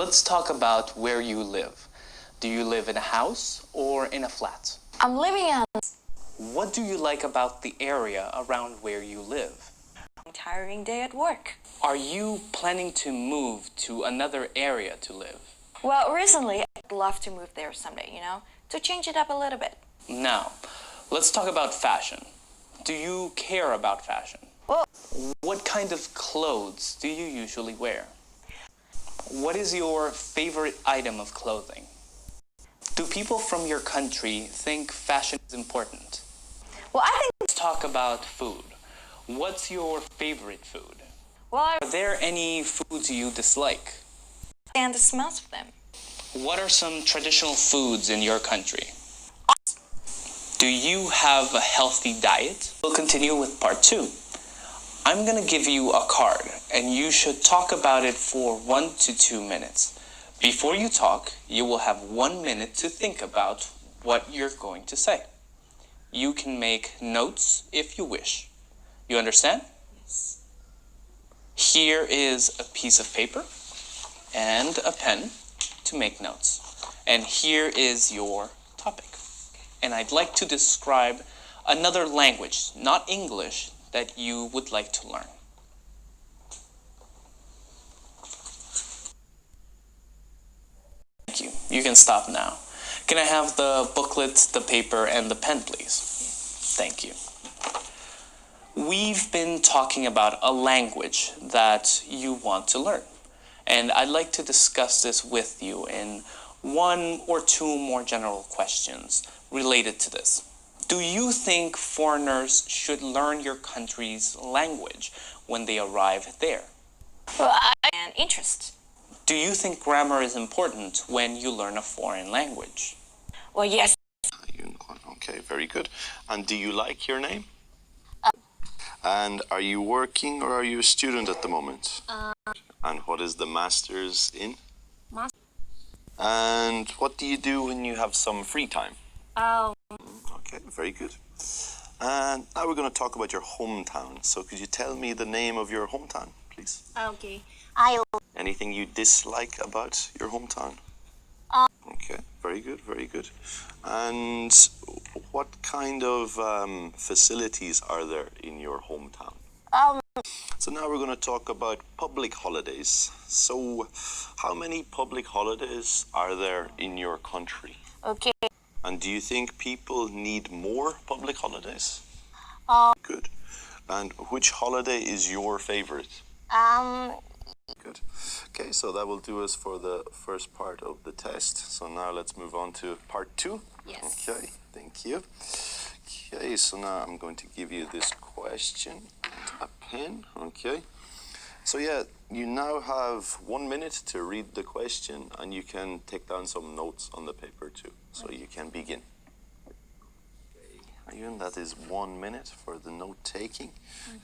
let's talk about where you live. Do you live in a house or in a flat? I'm living in What do you like about the area around where you live? a tiring day at work. Are you planning to move to another area to live? Well, recently, I'd love to move there someday, to change it up a little bit. Now, let's talk about fashion. Do you care about fashion? Well, What kind of clothes do you usually wear? What is your favorite item of clothing? Do people from your country think fashion is important? I think, Let's talk about food. What's your favorite food? I Are there any foods you dislike? stand the smells of them. What are some traditional foods in your country? Do you have a healthy diet? We'll continue with part 2. I'm going to give you a card, and you should talk about it for 1 to 2 minutes. Before you talk, you will have 1 minute to think about what you're going to say. You can make notes if you wish. You understand? Yes. Here is a piece of paper and a pen to make notes. And here is your topic. And I'd like to describe another language, not English, that you would like to learn. Thank you. You can stop now. Can I have the booklet, the paper, and the pen, please? Thank you. We've been talking about a language that you want to learn. And I'd like to discuss this with you in 1 or 2 more general questions related to this. Do you think foreigners should learn your country's language when they arrive there? And interest. Do you think grammar is important when you learn a foreign language? Well, yes. Okay, very good. And do you like your name? And are you working or are you a student at the moment? And what is the master's in? And what do you do when you have some free time? Okay, very good. And now we're going to talk about your hometown. So could you tell me the name of your hometown, please? Okay. Anything you dislike about your hometown? Okay, very good, very good. And what kind of facilities are there in your hometown? So now we're going to talk about public holidays. So how many public holidays are there in your country? Okay. And do you think people need more public holidays? Good. And which holiday is your favorite? Good. Okay, so that will do us for the first part of the test. So now let's move on to part 2. Yes. Okay, thank you. Okay, so now I'm going to give you this question and a pen. Okay. So yeah, you now have 1 minute to read the question and you can take down some notes on the paper too. So you can begin. Ayun, that is 1 minute for the note taking.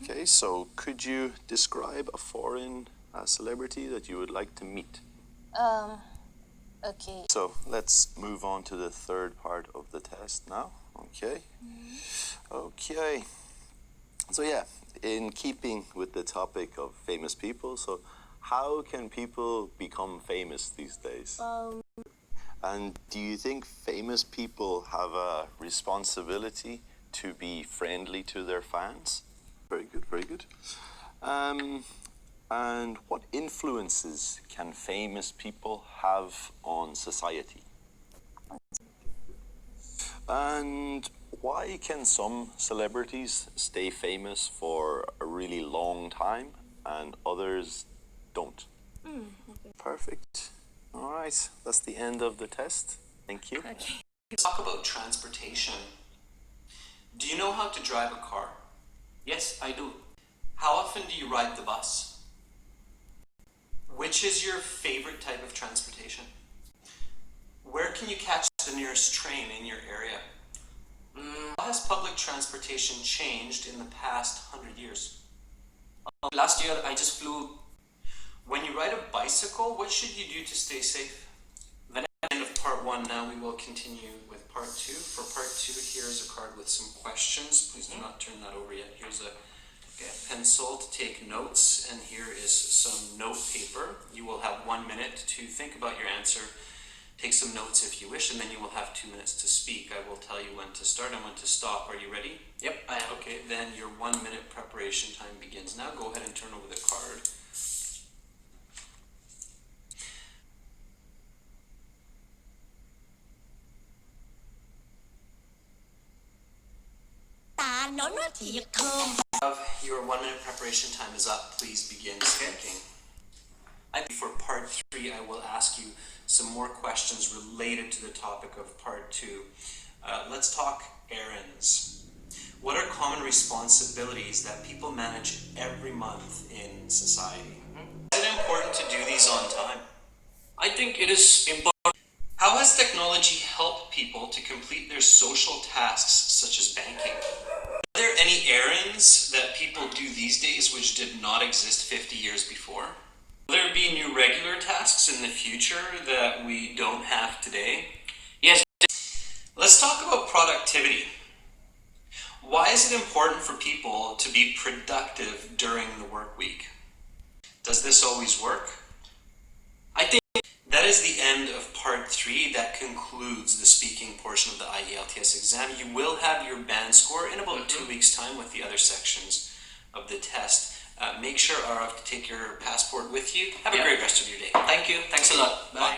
Okay, so could you describe a foreign celebrity that you would like to meet? Okay. So let's move on to the third part of the test now. Okay. Okay. So yeah, in keeping with the topic of famous people, so how can people become famous these days? And do you think famous people have a responsibility to be friendly to their fans? Very good, very good. And what influences can famous people have on society? And why can some celebrities stay famous for a really long time and others don't? Okay. Perfect. All right, that's the end of the test. Thank you. Okay. Let's talk about transportation. Do you know how to drive a car? Yes, I do. How often do you ride the bus? Which is your favorite type of transportation? Where can you catch the nearest train in your area? How has public transportation changed in the past 100 years? Last year I just flew. When you ride a bicycle, what should you do to stay safe? Then at the end of part 1, now we will continue with part 2. For part 2, here is a card with some questions. Please do not turn that over yet. Here's a Okay, pencil to take notes, and here is some note paper. You will have 1 minute to think about your answer. Take some notes if you wish, and then you will have 2 minutes to speak. I will tell you when to start and when to stop. Are you ready? Yep, I am. Okay, then your 1 minute preparation time begins now. Go ahead and turn over the card. Your 1 minute preparation time is up. Please begin speaking. For part 3, I will ask you some more questions related to the topic of part 2. Let's talk errands. What are common responsibilities that people manage every month in society? Is it important to do these on time? I think it is important. How has technology helped people to complete their social tasks such as banking? Are there any errands that people do these days which did not exist 50 years before? Will there be new regular tasks in the future that we don't have today? Yes. Let's talk about productivity. Why is it important for people to be productive during the work week? Does this always work? I think That is the end of part 3. That concludes the speaking portion of the Ielts exam. You will have your band score in about 2 weeks' time with the other sections of the test. Make sure, Arav, to take your passport with you. Have a great rest of your day. Thank you. Thanks a lot. Bye. Bye.